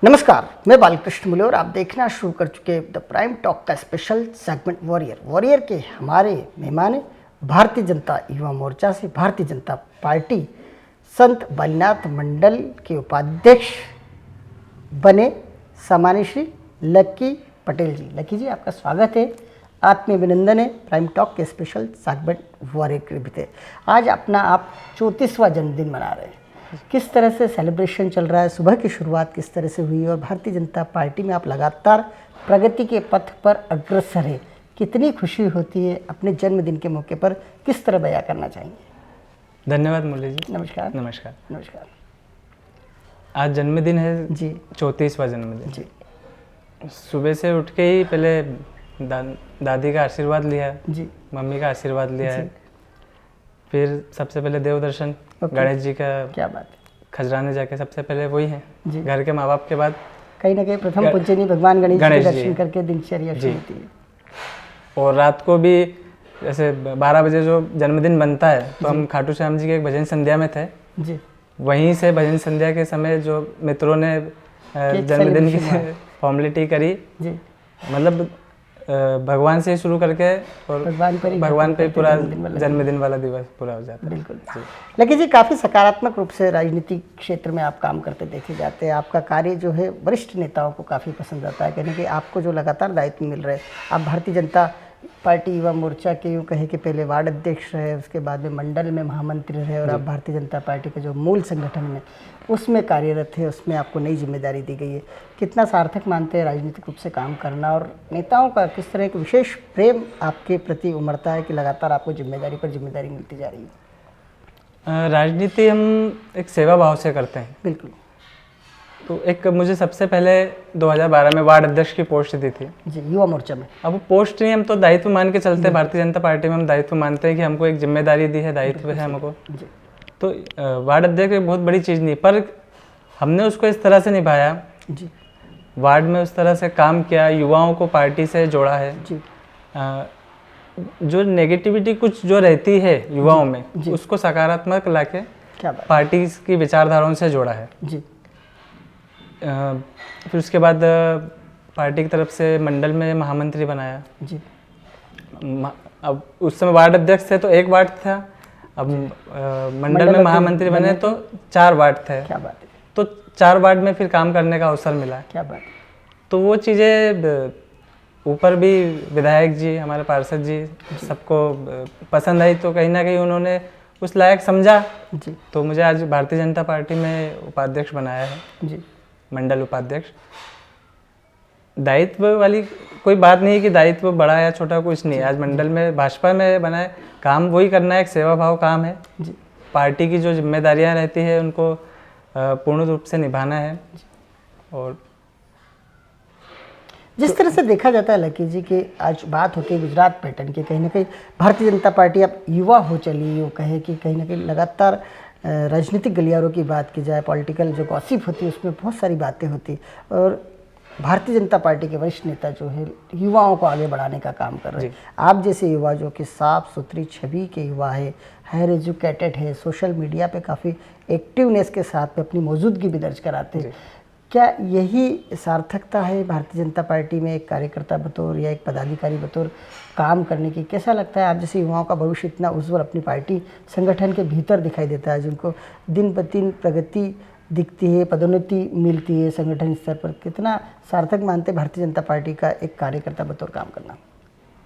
नमस्कार, मैं बालकृष्ण मुले और आप देखना शुरू कर चुके हैं द प्राइम टॉक का स्पेशल सेगमेंट वॉरियर के हमारे मेहमान हैं भारतीय जनता युवा मोर्चा से भारतीय जनता पार्टी संत बालीनाथ मंडल के उपाध्यक्ष बने सामान्य श्री लकी पटेल जी। लकी जी, आपका स्वागत है, आत्मीय अभिनंदन है प्राइम टॉक के स्पेशल सेगमेंट वॉरियर के बीते। आज अपना आप 34वां जन्मदिन मना रहे हैं, किस तरह से सेलिब्रेशन चल रहा है, सुबह की शुरुआत किस तरह से हुई और भारतीय जनता पार्टी में आप लगातार प्रगति के पथ पर अग्रसर है, कितनी खुशी होती है अपने जन्मदिन के मौके पर, किस तरह बयां करना चाहेंगे? धन्यवाद मुरली जी। नमस्कार। नमस्कार। नमस्कार। आज जन्मदिन है जी, 34वां जन्मदिन जी सुबह से उठ के ही पहले दादी का आशीर्वाद लिया है, जी, मम्मी का आशीर्वाद लिया जी। है, फिर सबसे पहले देव दर्शन गणेश जी का क्या बात है। खजराने जाके सबसे पहले वही है जी। घर के माँ बाप के बाद कहीं ना कहीं प्रथम पूजनीय भगवान गणेश जी के गणेश जी। दर्शन करके दिनचर्या शुरू होती है। और रात को भी जैसे 12 बजे जो जन्मदिन बनता है तो हम खाटू श्याम जी के एक भजन संध्या में थे, जी, वहीं से भजन संध्या के समय जो मित्रों ने जन्मदिन की फॉर्मेलिटी करी, जी, मतलब भगवान से शुरू करके और भगवान पे पूरा जन्मदिन वाला दिवस पूरा हो जाता है। बिल्कुल। लकी जी, काफ़ी सकारात्मक रूप से राजनीतिक क्षेत्र में आप काम करते देखे जाते हैं, आपका कार्य जो है वरिष्ठ नेताओं को काफ़ी पसंद आता है, कहने कि आपको जो लगातार दायित्व मिल रहे हैं। आप भारतीय जनता पार्टी युवा मोर्चा के यूँ कहे कि पहले वार्ड अध्यक्ष रहे, उसके बाद में मंडल में महामंत्री रहे और आप भारतीय जनता पार्टी के जो मूल संगठन में उसमें कार्यरत है, उसमें आपको नई जिम्मेदारी दी गई है। कितना सार्थक मानते हैं राजनीतिक रूप से काम करना और नेताओं का किस तरह एक विशेष प्रेम आपके प्रति उमड़ता है कि लगातार आपको जिम्मेदारी पर जिम्मेदारी मिलती जा रही है? राजनीति हम एक सेवा भाव से करते हैं। बिल्कुल। तो एक मुझे सबसे पहले 2012 में वार्ड अध्यक्ष की पोस्ट दी थी जी, युवा मोर्चा में। अब वो पोस्ट नहीं, हम तो दायित्व मान के चलते हैं। भारतीय जनता पार्टी में हम दायित्व मानते हैं कि हमको एक जिम्मेदारी दी है, दायित्व है हमको। जी, तो वार्ड अध्यक्ष एक बहुत बड़ी चीज़ नहीं, पर हमने उसको इस तरह से निभाया, जी, वार्ड में उस तरह से काम किया, युवाओं को पार्टी से जोड़ा है। जी, जो नेगेटिविटी कुछ जो रहती है युवाओं में, उसको सकारात्मक लाके क्या बात। पार्टी की विचारधाराओं से जोड़ा है। जी, फिर उसके बाद पार्टी की तरफ से मंडल में महामंत्री बनाया। जी, अब उस समय वार्ड अध्यक्ष थे तो एक वार्ड था, अब मंडल में महामंत्री बने तो 4 वार्ड थे। क्या बात है। तो 4 वार्ड में फिर काम करने का अवसर मिला। क्या बात है। तो वो चीज़ें ऊपर भी विधायक जी, हमारे पार्षद जी सबको पसंद आई, तो कहीं ना कहीं उन्होंने उस लायक समझा। जी, तो मुझे आज भारतीय जनता पार्टी में उपाध्यक्ष बनाया है, जी, मंडल उपाध्यक्ष। दायित्व वाली कोई बात नहीं कि दायित्व बड़ा या छोटा, कुछ नहीं। आज मंडल में भाजपा में बनाए, काम वही करना है, एक सेवा भाव काम है। जी, पार्टी की जो जिम्मेदारियां रहती है उनको पूर्ण रूप से निभाना है। और जिस तरह से देखा जाता है लकी जी कि आज बात होती है गुजरात पैटर्न की, कहीं ना कहीं भारतीय जनता पार्टी अब युवा हो चली, यूँ कहे कि कहीं ना कहीं लगातार राजनीतिक गलियारों की बात की जाए, पॉलिटिकल जो गॉसिप होती है उसमें बहुत सारी बातें होती, और भारतीय जनता पार्टी के वरिष्ठ नेता जो है युवाओं को आगे बढ़ाने का काम कर रहे हैं। आप जैसे युवा जो कि साफ सुथरी छवि के युवा है, हायर एजुकेटेड है, सोशल मीडिया पे काफ़ी एक्टिवनेस के साथ में अपनी मौजूदगी भी दर्ज कराते हैं, क्या यही सार्थकता है भारतीय जनता पार्टी में एक कार्यकर्ता बतौर या एक पदाधिकारी बतौर काम करने की? कैसा लगता है आप जैसे युवाओं का भविष्य इतना उज्जवल अपनी पार्टी संगठन के भीतर दिखाई देता है, जिनको दिन ब दिन प्रगति दिखती है, पदोन्नति मिलती है संगठन स्तर पर, कितना सार्थक मानते हैं भारतीय जनता पार्टी का एक कार्यकर्ता बतौर काम करना?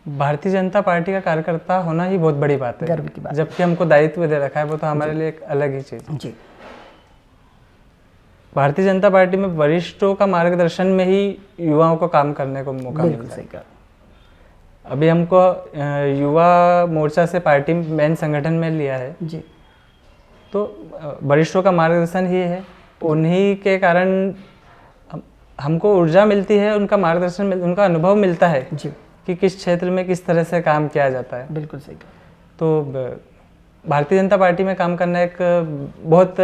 भारतीय जनता पार्टी का कार्यकर्ता होना ही बहुत बड़ी बात है, गर्व की बात। जबकि हमको दायित्व दे रखा है, वो तो हमारे लिए एक अलग ही चीज़। जी, भारतीय जनता पार्टी में वरिष्ठों का मार्गदर्शन में ही युवाओं को काम करने को मौका मिलता है। अभी हमको युवा मोर्चा से पार्टी मेन संगठन में लिया है जी, तो वरिष्ठों का मार्गदर्शन ही है, उन्हीं के कारण हमको ऊर्जा मिलती है, उनका मार्गदर्शन, उनका अनुभव मिलता है जी, कि किस क्षेत्र में किस तरह से काम किया जाता है। बिल्कुल सही। तो भारतीय जनता पार्टी में काम करना एक बहुत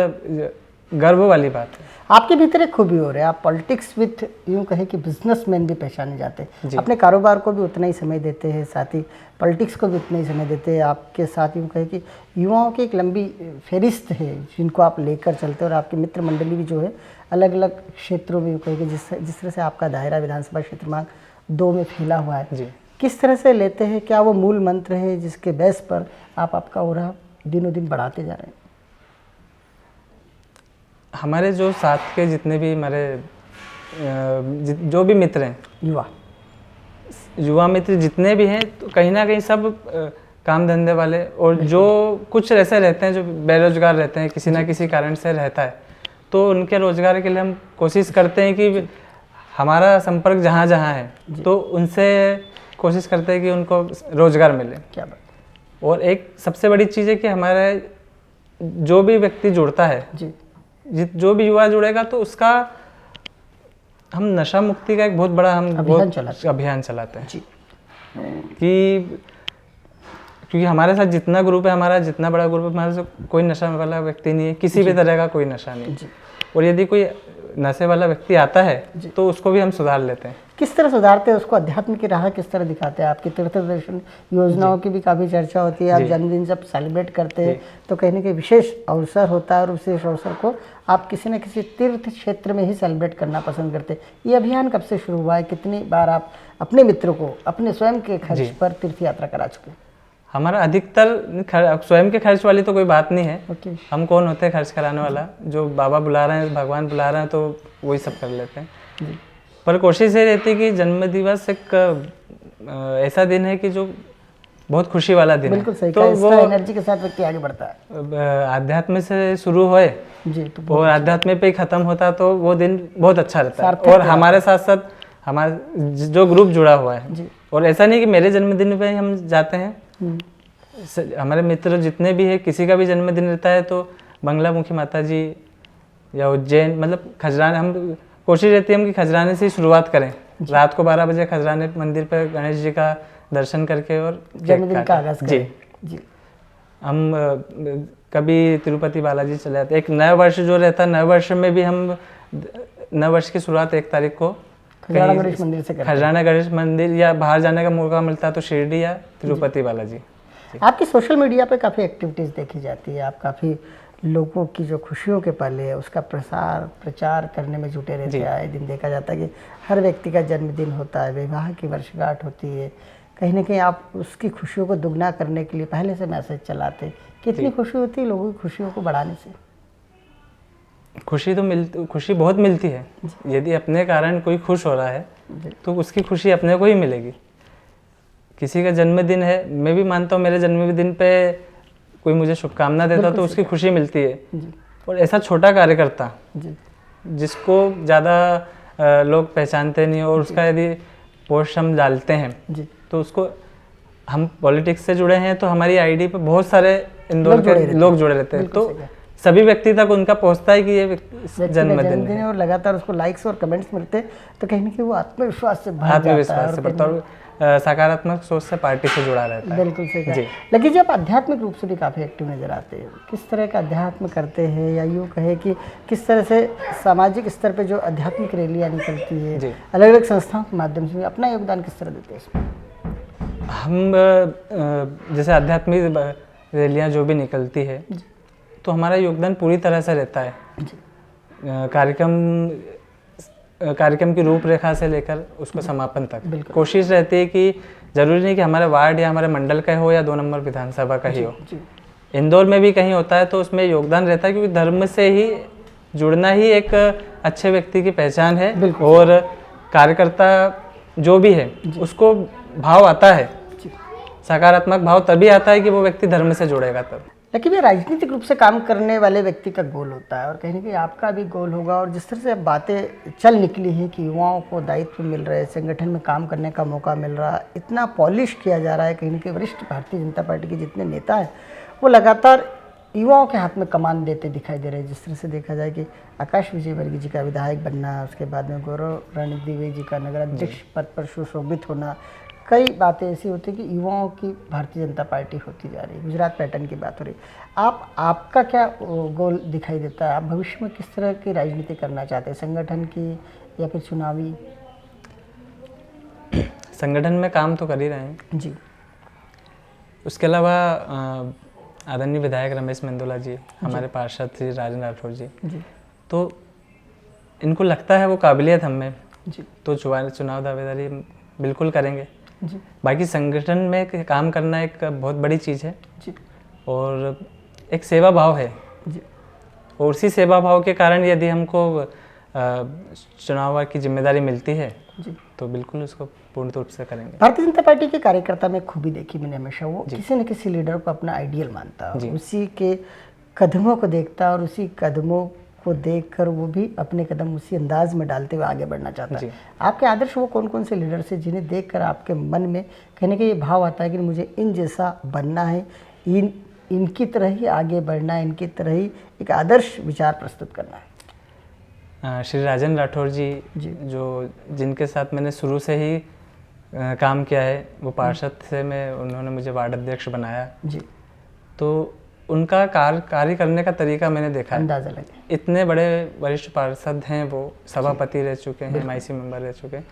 गर्व वाली बात है। आपके भीतर एक खूबी हो रही है, आप पॉलिटिक्स विथ यूँ कहे कि बिजनेसमैन भी पहचाने जाते हैं, अपने कारोबार को भी उतना ही समय देते हैं, साथ ही पॉलिटिक्स को भी उतना ही समय देते हैं। आपके साथ यूँ कहे कि युवाओं की एक लंबी फेरिस्त है जिनको आप लेकर चलते हैं, और आपकी मित्र मंडली भी जो है अलग अलग क्षेत्रों में यूँ कहे कि जिस तरह से आपका दायरा विधानसभा क्षेत्र क्रमांक 2 में फैला हुआ है, जी। किस तरह से लेते हैं? क्या वो मूल मंत्र है जिसके बेस पर आप आपका ओरा दिनों दिन बढ़ाते जा रहे हैं? हमारे जो साथ के जितने भी हमारे जो भी मित्र हैं, युवा मित्र जितने भी हैं, तो कहीं ना कहीं सब काम धंधे वाले, और जो कुछ ऐसे रहते हैं जो बेरोजगार रहते हैं, किसी ना किसी कारण से रहता है, तो उनके रोजगार के लिए हम कोशिश करते हैं कि हमारा संपर्क जहाँ जहाँ है तो उनसे कोशिश करते हैं कि उनको रोजगार मिले। क्या बात। और एक सबसे बड़ी चीज़ है कि हमारे जो भी व्यक्ति जुड़ता है जी, जो भी युवा जुड़ेगा तो उसका हम नशा मुक्ति का एक बहुत बड़ा अभियान चलाते हैं जी। कि क्योंकि हमारे साथ जितना ग्रुप है, हमारा जितना बड़ा ग्रुप है, हमारे साथ कोई नशा वाला व्यक्ति नहीं है, किसी भी तरह का कोई नशा नहीं है। और यदि कोई नशे वाला व्यक्ति आता है तो उसको भी हम सुधार लेते हैं। किस तरह सुधारते हैं उसको? अध्यात्म की राह किस तरह दिखाते हैं? आपकी तीर्थ दर्शन योजनाओं की भी काफ़ी चर्चा होती है। आप जन्मदिन जब सेलिब्रेट करते हैं तो कहीं ना कहीं विशेष अवसर होता है, और विशेष अवसर को आप किसी न किसी तीर्थ क्षेत्र में ही सेलिब्रेट करना पसंद करते हैं। ये अभियान कब से शुरू हुआ है? कितनी बार आप अपने मित्रों को अपने स्वयं के खर्च पर तीर्थ यात्रा करा चुके हैं? हमारा अधिकतर स्वयं के खर्च वाली तो कोई बात नहीं है। हम कौन होते हैं खर्च कराने वाला? जो बाबा बुला रहे हैं, भगवान बुला रहे हैं, तो वही सब कर लेते हैं। पर कोशिश ये रहती है कि जन्म दिवस एक ऐसा दिन है कि जो बहुत खुशी वाला दिन बिल्कुल सही, तो वो एनर्जी के साथ व्यक्ति आगे बढ़ता है। आध्यात्म से शुरू होए जी, तो और आध्यात्म पे ही खत्म होता, तो वो दिन बहुत अच्छा रहता है। और हमारे साथ साथ हमारा जो ग्रुप जुड़ा हुआ है, और ऐसा नहीं कि मेरे जन्मदिन पे हम जाते हैं, हमारे मित्र जितने भी है, किसी का भी जन्मदिन रहता है तो बंगला मुखी माता जी या उज्जैन, मतलब खजराने, हम कोशिश रहती है हम कि खजराने से ही शुरुआत करें। रात को 12 बजे खजराने मंदिर पर गणेश जी का दर्शन करके और जन्मदिन का आगाज करें। जी। हम कभी तिरुपति बालाजी चले जाते। एक नया वर्ष जो रहता है, नए वर्ष में भी हम नए वर्ष की शुरुआत 1 तारीख को खजराना गणेश मंदिर से करते हैं। खजराना गणेश मंदिर, या बाहर जाने का मौका मिलता है तो शिरडी या तिरुपति बालाजी। आपकी सोशल मीडिया पे काफ़ी एक्टिविटीज़ देखी जाती है, आप काफ़ी लोगों की जो खुशियों के पल है उसका प्रचार करने में जुटे रहते हैं। आए दिन देखा जाता है कि हर व्यक्ति का जन्मदिन होता है, विवाह की वर्षगांठ होती है, कहीं ना कहीं आप उसकी खुशियों को दुगना करने के लिए पहले से मैसेज चलाते। कितनी खुशी होती है लोगों की खुशियों को बढ़ाने से? खुशी बहुत मिलती है। यदि अपने कारण कोई खुश हो रहा है तो उसकी खुशी अपने को ही मिलेगी। किसी का जन्मदिन है, मैं भी मानता हूँ मेरे जन्मदिन पे कोई मुझे शुभकामना देता तो उसकी खुशी मिलती है। और ऐसा छोटा कार्यकर्ता जिसको ज़्यादा लोग पहचानते नहीं, और उसका यदि पोस्ट हम डालते हैं तो उसको, हम पॉलिटिक्स से जुड़े हैं तो हमारी आईडी पे बहुत सारे इंदौर के लोग जुड़े रहते हैं, तो सभी व्यक्ति तक उनका पहुंचता है कि ये जन्मदिन है, और लगातार उसको लाइक्स और कमेंट्स मिलते हैं, तो कहीं ना कहीं वो आत्मविश्वास से बढ़ता है और सकारात्मक सोच से पार्टी से जुड़ा रहता है। बिल्कुल सही कहा। लेकिन जब आध्यात्मिक रूप से भी काफ़ी एक्टिव नजर आते हैं, किस तरह का अध्यात्म करते हैं, या यूँ कहे कि किस तरह से सामाजिक स्तर पे जो आध्यात्मिक रैलियाँ निकलती है अलग अलग संस्थाओं के माध्यम से, अपना योगदान किस तरह देते हैं इसमें? हम जैसे आध्यात्मिक रैलियाँ जो भी निकलती है तो हमारा योगदान पूरी तरह से रहता है। कार्यक्रम की रूपरेखा से लेकर उसको समापन तक कोशिश रहती है कि जरूरी नहीं कि हमारे वार्ड या हमारे मंडल का हो या 2 नंबर विधानसभा का ही हो, इंदौर में भी कहीं होता है तो उसमें योगदान रहता है, क्योंकि धर्म से ही जुड़ना ही एक अच्छे व्यक्ति की पहचान है। और कार्यकर्ता जो भी है उसको भाव आता है, सकारात्मक भाव तभी आता है कि वो व्यक्ति धर्म से जुड़ेगा तब। लेकिन ये राजनीतिक रूप से काम करने वाले व्यक्ति का गोल होता है, और कहीं ना कहीं आपका भी गोल होगा। और जिस तरह से अब बातें चल निकली है कि युवाओं को दायित्व मिल रहे हैं, संगठन में काम करने का मौका मिल रहा है, इतना पॉलिश किया जा रहा है, कहीं ना कहीं वरिष्ठ भारतीय जनता पार्टी के जितने नेता हैं वो लगातार युवाओं के हाथ में कमान देते दिखाई दे रहे हैं। जिस तरह से देखा जाए कि आकाश विजयवर्गीय जी का विधायक बनना, उसके बाद में गौरव रानी द्विवेदी जी का नगर अध्यक्ष पद पर सुशोभित होना, कई बातें ऐसी होती हैं कि युवाओं की भारतीय जनता पार्टी होती जा रही है, गुजरात पैटर्न की बात हो रही है। आपका क्या गोल दिखाई देता है? आप भविष्य में किस तरह की राजनीति करना चाहते हैं, संगठन की या फिर चुनावी? संगठन में काम तो कर ही रहे हैं जी। उसके अलावा आदरणीय विधायक रमेश मेंदोला जी, हमारे पार्षद श्री राजन राठौर जी, तो इनको लगता है वो काबिलियत हम में, तो चुनाव दावेदारी बिल्कुल करेंगे जी। बाकी संगठन में काम करना एक बहुत बड़ी चीज़ है जी। और एक सेवा भाव है जी। और उसी सेवा भाव के कारण यदि हमको चुनाव की जिम्मेदारी मिलती है जी, तो बिल्कुल उसको पूर्ण रूप से करेंगे। भारतीय जनता पार्टी के कार्यकर्ता में खूबी देखी मैंने हमेशा, वो किसी न किसी लीडर को अपना आइडियल मानता है, उसी के कदमों को देखता और उसी कदमों को देखकर वो भी अपने कदम उसी अंदाज में डालते हुए आगे बढ़ना चाहता है। आपके आदर्श वो कौन कौन से लीडर से जिन्हें देखकर आपके मन में कहने का ये भाव आता है कि मुझे इन जैसा बनना है, इनकी तरह ही आगे बढ़ना है, इनकी तरह ही एक आदर्श विचार प्रस्तुत करना है? श्री राजन राठौर जी, जो जिनके साथ मैंने शुरू से ही काम किया है, वो पार्षद से उन्होंने मुझे वार्ड अध्यक्ष बनाया जी, तो उनका कार्य करने का तरीका मैंने देखा, अंदाजा लगे। इतने बड़े वरिष्ठ पार्षद हैं, वो सभापति रह चुके हैं, MIC मेंबर रह चुके हैं,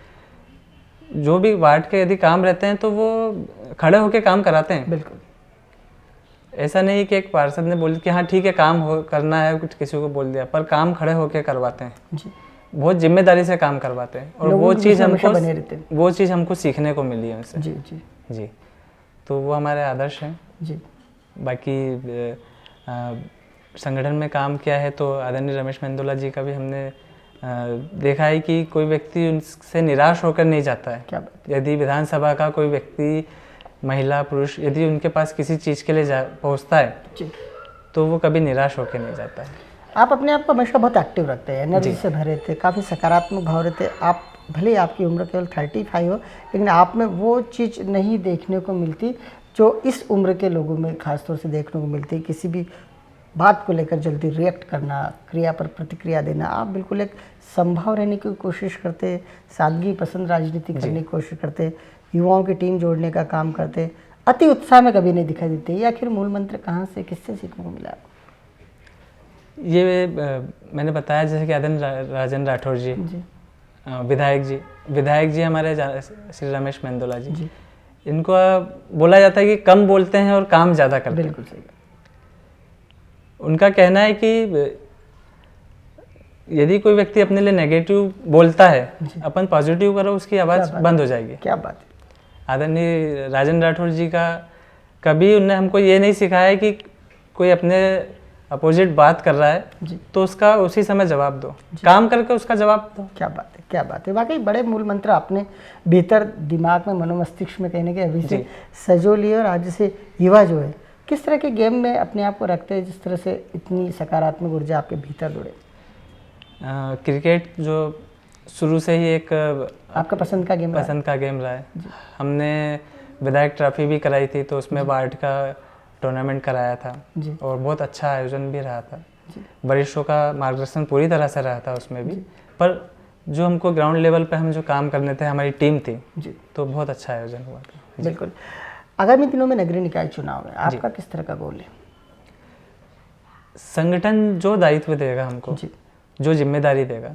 जो भी वार्ड के यदि काम रहते हैं तो वो खड़े होकर काम कराते हैं। बिल्कुल ऐसा नहीं कि एक पार्षद ने बोल कि हाँ ठीक है काम करना है, कुछ किसी को बोल दिया, पर काम खड़े होकर करवाते हैं जी। बहुत जिम्मेदारी से काम करवाते हैं और वो चीज़ हमको सीखने को मिली है उनसे जी जी जी। तो वो हमारे आदर्श हैं जी। बाकी संगठन में काम किया है तो आदरणीय रमेश मेंदोला जी का भी हमने देखा है कि कोई व्यक्ति उनसे निराश होकर नहीं जाता है। क्या यदि विधानसभा का कोई व्यक्ति, महिला पुरुष, यदि उनके पास किसी चीज़ के लिए पहुंचता है जी, तो वो कभी निराश होकर नहीं जाता है। आप अपने आप को हमेशा बहुत एक्टिव रखते हैं, एनर्जी से भरे थे, काफ़ी सकारात्मक भाव रहते। आप भले ही आपकी उम्र केवल 35 हो, लेकिन आप में वो चीज़ नहीं देखने को मिलती जो इस उम्र के लोगों में खासतौर से देखने को मिलती है। किसी भी बात को लेकर जल्दी रिएक्ट करना, क्रिया पर प्रतिक्रिया देना, आप बिल्कुल एक संभव रहने की कोशिश करते, सादगी पसंद राजनीति करने की कोशिश करते, युवाओं की टीम जोड़ने का काम करते, अति उत्साह में कभी नहीं दिखाई देते। ये आखिर मूल मंत्र कहाँ से, किससे सीखने को मिला आपको? ये मैंने बताया जैसे कि आदरणीय राजन राठौर जी, विधायक जी हमारे श्री रमेश मेंदोला जी, इनको बोला जाता है कि कम बोलते हैं और काम ज़्यादा करते हैं। बिल्कुल सही। उनका कहना है कि यदि कोई व्यक्ति अपने लिए नेगेटिव बोलता है, अपन पॉजिटिव करो, उसकी आवाज़ बंद हो जाएगी। क्या बात है। आदरणीय राजन राठौर जी का कभी उनने हमको ये नहीं सिखाया कि कोई अपने अपोजिट बात कर रहा है तो उसका उसी समय जवाब दो, काम करके उसका जवाब दो। क्या बात है, क्या बात है। वाकई बड़े मूल मंत्र आपने भीतर दिमाग में, मनोमस्तिष्क में कहने के अभी से सजो लिए। और आज से युवा जो है किस तरह के गेम में अपने आप को रखते हैं, जिस तरह से इतनी सकारात्मक ऊर्जा आपके भीतर जुड़े? क्रिकेट जो शुरू से ही एक आपका पसंद का गेम रहा है। हमने विधायक ट्रॉफी भी कराई थी, तो उसमें वार्ड का टूर्नामेंट कराया था और बहुत अच्छा आयोजन भी रहा था। वरिष्ठों का मार्गदर्शन पूरी तरह से रहा था उसमें भी, पर जो हमको ग्राउंड लेवल पे हम जो काम करने थे, हमारी टीम थी तो बहुत अच्छा आयोजन हुआ था। बिल्कुल। आगामी दिनों में नगरीय निकाय चुनाव है, आपका किस तरह का गोल है? संगठन जो दायित्व देगा हमको, जो जिम्मेदारी देगा,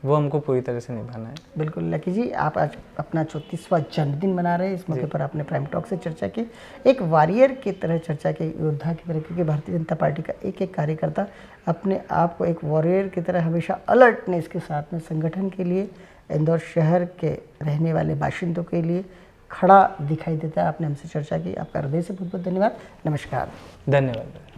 वो हमको पूरी तरह से निभाना है। बिल्कुल लकी जी, आप आज अपना 34वां जन्मदिन मना रहे हैं। इस मौके पर आपने प्राइम टॉक से चर्चा की, एक वॉरियर की तरह चर्चा की, योद्धा की तरह, क्योंकि भारतीय जनता पार्टी का एक एक कार्यकर्ता अपने आप को एक वॉरियर की तरह हमेशा अलर्टनेस के साथ में संगठन के लिए, इंदौर शहर के रहने वाले बाशिंदों के लिए खड़ा दिखाई देता है। आपने हमसे चर्चा की, आपका हृदय से बहुत बहुत धन्यवाद। नमस्कार। धन्यवाद।